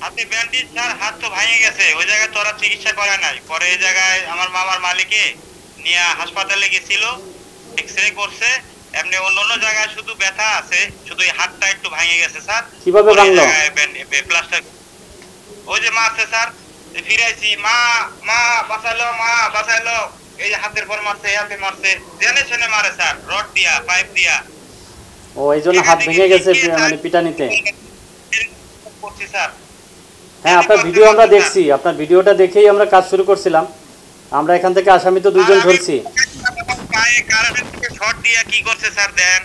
হাতে bandage sir, হাত তো ভেঙে গেছে, ওই জায়গায় তো ওরা চিকিৎসা করে নাই। পরে এই জায়গায় আমার মামার মালিকে নিয়ে হাসপাতালে গেছিল, এক্সরে করছে। এমনি অন্য অন্য জায়গায় শুধু ব্যথা আছে, শুধু এই হাতটা একটু ভেঙে গেছে স্যার। কিভাবে ভাঙলো? প্লাস্টার ওই যে মারছে স্যার, ফিরাইছি, মা মা বাঁচালো, মা বাঁচালো, এই যে হাতের পর মারছে, এই হাতে মারছে, জেনে শুনে মারে স্যার, রড দিয়া, পাইপ দিয়া। ও এই জন্য হাত ভেঙে গেছে মানে পিটানিতে। করছি স্যার। হ্যাঁ, আপনার ভিডিও আমরা দেখছি, আপনার ভিডিওটা দেখেই আমরা কাজ শুরু করছিলাম। আমরা এখান থেকে আসামি তো দুইজন ধরছি। পায়ে কারেন্ট থেকে শর্ট দিয়া কি করছে স্যার দেন,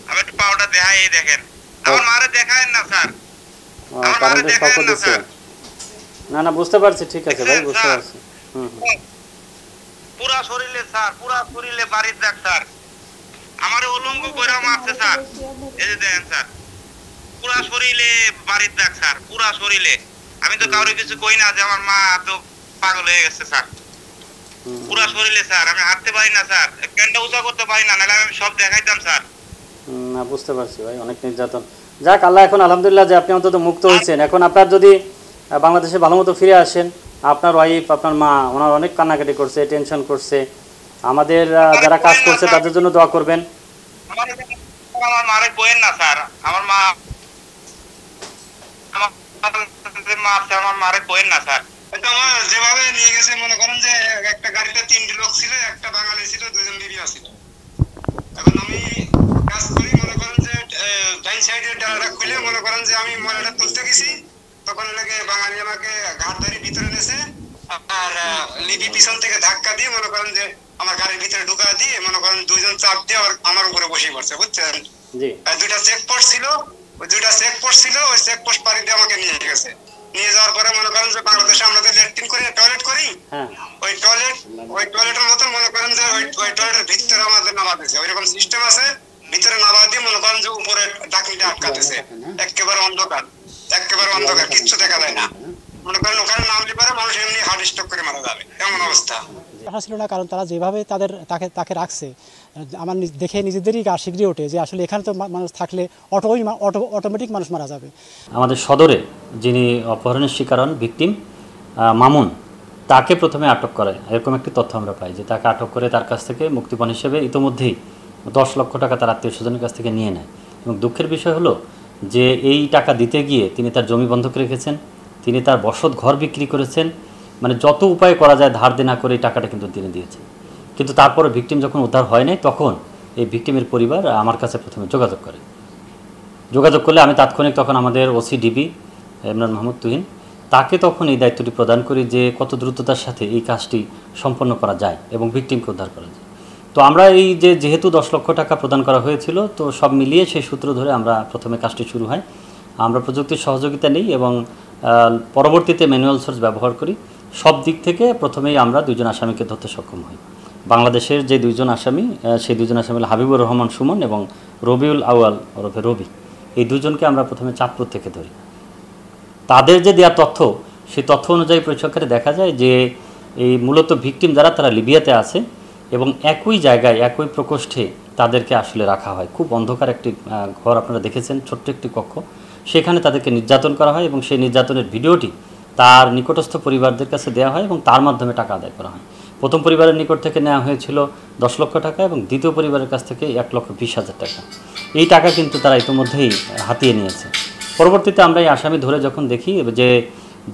আমি একটু পাউডার দেখাই, এই দেখেন। আমার মারে দেখায়েন না স্যার, আমার মারে দেখায়েন না স্যার। না না বুঝতে পারছি, ঠিক আছে ভাই, বুঝতে পারছি। পুরা শরীরে স্যার, পুরা শরীরে বাড়ির দাগ স্যার, আমারে উলঙ্গ কইরা মারছে স্যার, এই যে দেখেন স্যার, পুরা শরীরে বাড়ির দাগ স্যার, পুরা শরীরে। আমি তো কাউরে কিছু কই না যে আমার মা তো পাগল হয়ে গেছে স্যার, পুরা শরীরে স্যার। আমি হাঁটতে পারি না স্যার, প্যান্টটা উঁচা করতে পারি না, নাহলে আমি সব দেখাইতাম স্যার। না বুঝতে পারছি ভাই, অনেক নির্যাতন। যাক, আল্লাহ এখন আলহামদুলিল্লাহ যে আপনি অন্তত মুক্ত হয়েছেন। এখন আপনার যদি বাংলাদেশে ভালো মতো ফিরে আসেন, আপনার ওয়াইফ, আপনার মা, ওনার অনেক কান্নাকাটি করছে, টেনশন করছে। আমাদের যারা কাজ করছে তাদের জন্য দোয়া করবেন। আমার মারে কোয়েন না স্যার, আমার মা আমার মারে কোয়েন না স্যার। যেভাবে নিয়ে গেছে, মনে করেন যে একটা গাড়িতে 3টি লোক ছিল, একটা বাঙালি ছিল, 2জন লিবিয়া ছিল। এখন আমি কাজ করি, মনে করেন যে ডাইন সাইডের ডালাটা খুলে, মনে করেন যে আমি ময়লাটা তুলতে গেছি, তখন লাগে বাঙালি আমাকে ঘাট ধরে ভিতরে নেছে, আর লিবি পিছন থেকে ধাক্কা দিয়ে মনে করেন যে আমার গাড়ির ভিতরে ঢুকা দিয়ে, মনে করেন 2জন চাপ দিয়ে আমার উপরে বসে পড়ছে, বুঝছেন। দুইটা চেকপোস্ট ছিল, ওই দুইটা চেকপোস্ট ছিল, ওই চেকপোস্ট পাড়ি দিয়ে আমাকে নিয়ে গেছে। নিয়ে যাওয়ার পরে মনে করেন যে বাংলাদেশে আমরা যে ল্যাট্রিন করি, টয়লেট করি, ওই টয়লেটের মতন মনে করেন যে ওই টয়লেটের ভিতরে আমাদের নামা দিয়েছে, ওইরকম সিস্টেম আছে, ভিতরে নামা দিয়ে মনে করেন যে উপরে ডাকনিটা আটকাতেছে, একেবারে অন্ধকার, একেবারে অন্ধকার, কিচ্ছু দেখা যায় না। মনে করেন ওখানে নামলে পারে মানুষ এমনি হার্ট স্ট্রোক করে মারা যাবে, এমন অবস্থা। ছিল না, কারণ তারা যেভাবে তাকে রাখছে, আমার দেখে নিজেদেরই গা শিগড়ে ওঠে যে আসলে এখানে তো মানুষ থাকলে অটোমেটিক মানুষ মারা যাবে। আমাদের সদরে যিনি অপহরণের শিকার হন, ভিকটিম মামুন, তাকে প্রথমে আটক করে, এরকম একটি তথ্য আমরা পাই যে তাকে আটক করে তার কাছ থেকে মুক্তিপণ হিসেবে ইতোমধ্যেই 10 লক্ষ টাকা তার আত্মীয় স্বজনের কাছ থেকে নিয়ে নেয়। এবং দুঃখের বিষয় হলো যে এই টাকা দিতে গিয়ে তিনি তার জমি বন্ধক রেখেছেন, তিনি তার বসত ঘর বিক্রি করেছেন, মানে যত উপায় করা যায় ধার দেনা করে এই টাকাটা কিন্তু তিনি দিয়েছেন। কিন্তু তারপরে ভিকটিম যখন উদ্ধার হয় নাই, তখন এই ভিকটিমের পরিবার আমার কাছে প্রথমে যোগাযোগ করে। যোগাযোগ করলে আমি তাৎক্ষণিক তখন আমাদের ওসিডিবি ইমরান মাহমুদ তুহিন, তাকে তখন এই দায়িত্বটি প্রদান করি যে কত দ্রুততার সাথে এই কাজটি সম্পন্ন করা যায় এবং ভিকটিমকে উদ্ধার করা যায়। তো আমরা এই যেহেতু 10 লক্ষ টাকা প্রদান করা হয়েছিল, তো সব মিলিয়ে সেই সূত্র ধরে আমরা প্রথমে কাজটি শুরু হয়। আমরা প্রযুক্তির সহযোগিতা নিই এবং পরবর্তীতে ম্যানুয়াল সোর্স ব্যবহার করি। সব দিক থেকে প্রথমেই আমরা 2জন আসামিকে ধরতে সক্ষম হই। বাংলাদেশের যে 2জন আসামি, সেই 2জন আসামি হল হাবিবুর রহমান সুমন এবং রবিউল আউয়াল ওরফে রবি। এই 2জনকে আমরা প্রথমে চাঁদপুর থেকে ধরি। তাদের যে দেওয়া তথ্য, সেই তথ্য অনুযায়ী পরিসংখ্যানে দেখা যায় যে এই মূলত ভিকটিম যারা, তারা লিবিয়াতে আছে এবং একই জায়গায় একই প্রকোষ্ঠে তাদেরকে আসলে রাখা হয়। খুব অন্ধকার একটি ঘর, আপনারা দেখেছেন, ছোট্ট একটি কক্ষ, সেখানে তাদেরকে নির্যাতন করা হয় এবং সেই নির্যাতনের ভিডিওটি তার নিকটস্থ পরিবারদের কাছে দেওয়া হয় এবং তার মাধ্যমে টাকা আদায় করা হয়। প্রথম পরিবারের নিকট থেকে নেওয়া হয়েছিল 10 লক্ষ টাকা এবং দ্বিতীয় পরিবারের কাছ থেকে 1,20,000 টাকা। এই টাকা কিন্তু তারা ইতিমধ্যেই হাতিয়ে নিয়েছে। পরবর্তীতে আমরা এই আসামি ধরে যখন দেখি যে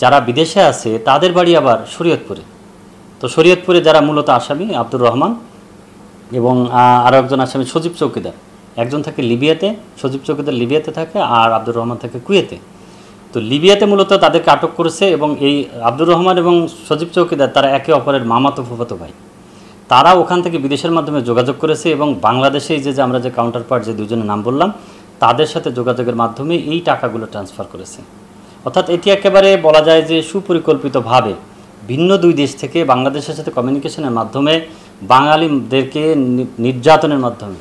যারা বিদেশে আছে তাদের বাড়ি আবার শরীয়তপুরে, তো শরীয়তপুরে যারা মূলত আসামি আব্দুর রহমান এবং আরও একজন আসামি সজীব চৌকিদার, একজন থাকে লিবিয়াতে, সজীব চৌকিদার লিবিয়াতে থাকে, আর আব্দুর রহমান থাকে কুয়েতে। তো লিবিয়াতে মূলত তাদেরকে আটক করেছে এবং এই আব্দুর রহমান এবং সজীব চৌকিদার তারা একে অপরের মামাতো ফুফাতো ভাই। তারা ওখান থেকে বিদেশের মাধ্যমে যোগাযোগ করেছে এবং বাংলাদেশে যে আমরা যে কাউন্টার পার্ট যে 2জনের নাম বললাম, তাদের সাথে যোগাযোগের মাধ্যমে এই টাকাগুলো ট্রান্সফার করেছে। অর্থাৎ এটি একেবারে বলা যায় যে সুপরিকল্পিতভাবে ভিন্ন 2 দেশ থেকে বাংলাদেশের সাথে কমিউনিকেশনের মাধ্যমে বাঙালিদেরকে নির্যাতনের মাধ্যমে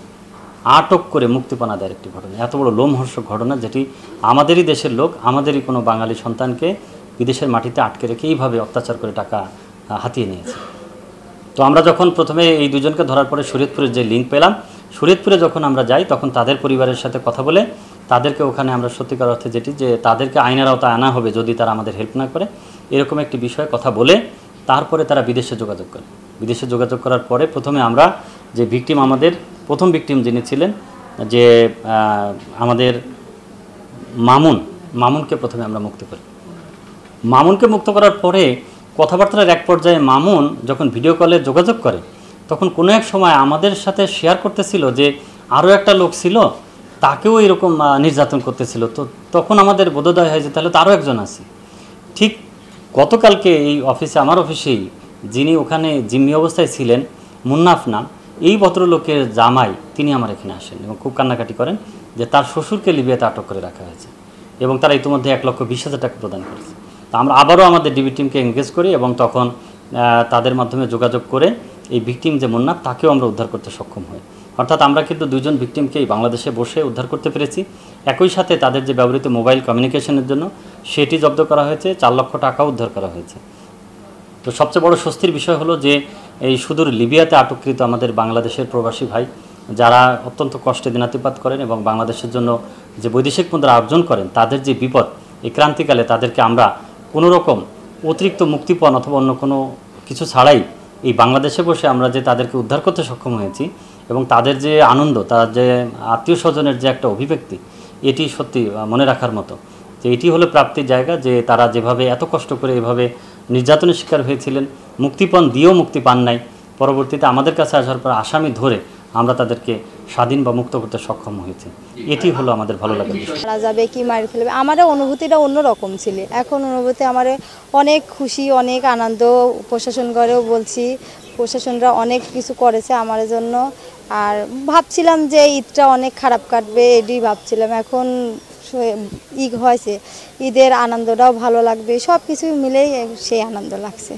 আটক করে মুক্তিপণ আদায়ের একটি ঘটনা, এত বড় লোমহর্ষক ঘটনা, যেটি আমাদেরই দেশের লোক, আমাদেরই কোনো বাঙালি সন্তানকে বিদেশের মাটিতে আটকে রেখে এইভাবে অত্যাচার করে টাকা হাতিয়ে নিয়েছে। তো আমরা যখন প্রথমে এই 2জনকে ধরার পরে শরীয়তপুরের যে লিঙ্ক পেলাম, শরীয়তপুরে যখন আমরা যাই তখন তাদের পরিবারের সাথে কথা বলে তাদেরকে ওখানে আমরা সত্যিকার অর্থে যেটি যে তাদেরকে আইনের আওতায় আনা হবে যদি তারা আমাদের হেল্প না করে, এরকম একটি বিষয়ে কথা বলে তারপরে তারা বিদেশে যোগাযোগ করে। বিদেশে যোগাযোগ করার পরে প্রথমে আমরা যে ভিকটিম, আমাদের প্রথম ভিকটিম যিনি ছিলেন যে আমাদের মামুনকে প্রথমে আমরা মুক্ত করি। মামুনকে মুক্ত করার পরে কথাবার্তার এক পর্যায়ে মামুন যখন ভিডিও কলে যোগাযোগ করে তখন কোনো এক সময় আমাদের সাথে শেয়ার করতেছিল যে আরও একটা লোক ছিল, তাকেও এরকম নির্যাতন করতেছিল। তো তখন আমাদের বোধোদয় হয় যে তাহলে তো আরও একজন আছে। ঠিক গতকালকে এই অফিসে, আমার অফিসেই যিনি ওখানে জিম্মি অবস্থায় ছিলেন, মুন্নাফ নাম, এই ভদ্রলোকের জামাই তিনি আমার এখানে আসেন এবং খুব কান্নাকাটি করেন যে তার শ্বশুরকে লিবিয়াতে আটক করে রাখা হয়েছে এবং তারা ইতিমধ্যে 1,20,000 টাকা প্রদান করেছে। তা আমরা আবারও আমাদের ডিবি টিমকে এনগেজ করি এবং তখন তাদের মাধ্যমে যোগাযোগ করে এই ভিকটিম যে মুন্নাফ, তাকেও আমরা উদ্ধার করতে সক্ষম হই। অর্থাৎ আমরা কিন্তু 2 জন ভিকটিমকেই বাংলাদেশে বসে উদ্ধার করতে পেরেছি। একই সাথে তাদের যে ব্যবহৃত মোবাইল কমিউনিকেশনের জন্য সেটি জব্দ করা হয়েছে, 4 লক্ষ টাকা উদ্ধার করা হয়েছে। তো সবচেয়ে বড় স্বস্তির বিষয় হলো যে এই সুদূর লিবিয়াতে আটককৃত আমাদের বাংলাদেশের প্রবাসী ভাই যারা অত্যন্ত কষ্টে দিনাতিপাত করেন এবং বাংলাদেশের জন্য যে বৈদেশিক মুদ্রা অর্জন করেন, তাদের যে বিপদ, এই ক্রান্তিকালে তাদেরকে আমরা কোনো রকম অতিরিক্ত মুক্তিপণ অথবা অন্য কোনো কিছু ছাড়াই এই বাংলাদেশে বসে আমরা যে তাদেরকে উদ্ধার করতে সক্ষম হয়েছি এবং তাদের যে আনন্দ, তার যে আত্মীয় স্বজনের যে একটা অভিব্যক্তি, এটি সত্যি মনে রাখার মতো। যে এটি হলো প্রাপ্তির জায়গা, যে তারা যেভাবে এত কষ্ট করে এভাবে নির্যাতনের শিকার হয়েছিলেন, মুক্তিপণ দিয়েও মুক্তি পান নাই, পরবর্তীতে আমাদের কাছে আসার পর আসামি ধরে আমরা তাদেরকে স্বাধীন বা মুক্ত করতে সক্ষম হয়েছি। এটি হলো আমাদের ভালো লাগার বিষয়। মারা যাবে কি মার ফেলবে, আমারও অনুভূতিটা অন্যরকম ছিল। এখন অনুভূতি আমার অনেক খুশি, অনেক আনন্দ। প্রশাসন করেও বলছি, প্রশাসনরা অনেক কিছু করেছে আমার জন্য। আর ভাবছিলাম যে ঈদটা অনেক খারাপ কাটবে, এটি ভাবছিলাম। এখন ঈদ হয়েছে, ঈদের আনন্দটাও ভালো লাগবে, সব কিছু মিলেই সেই আনন্দ লাগছে।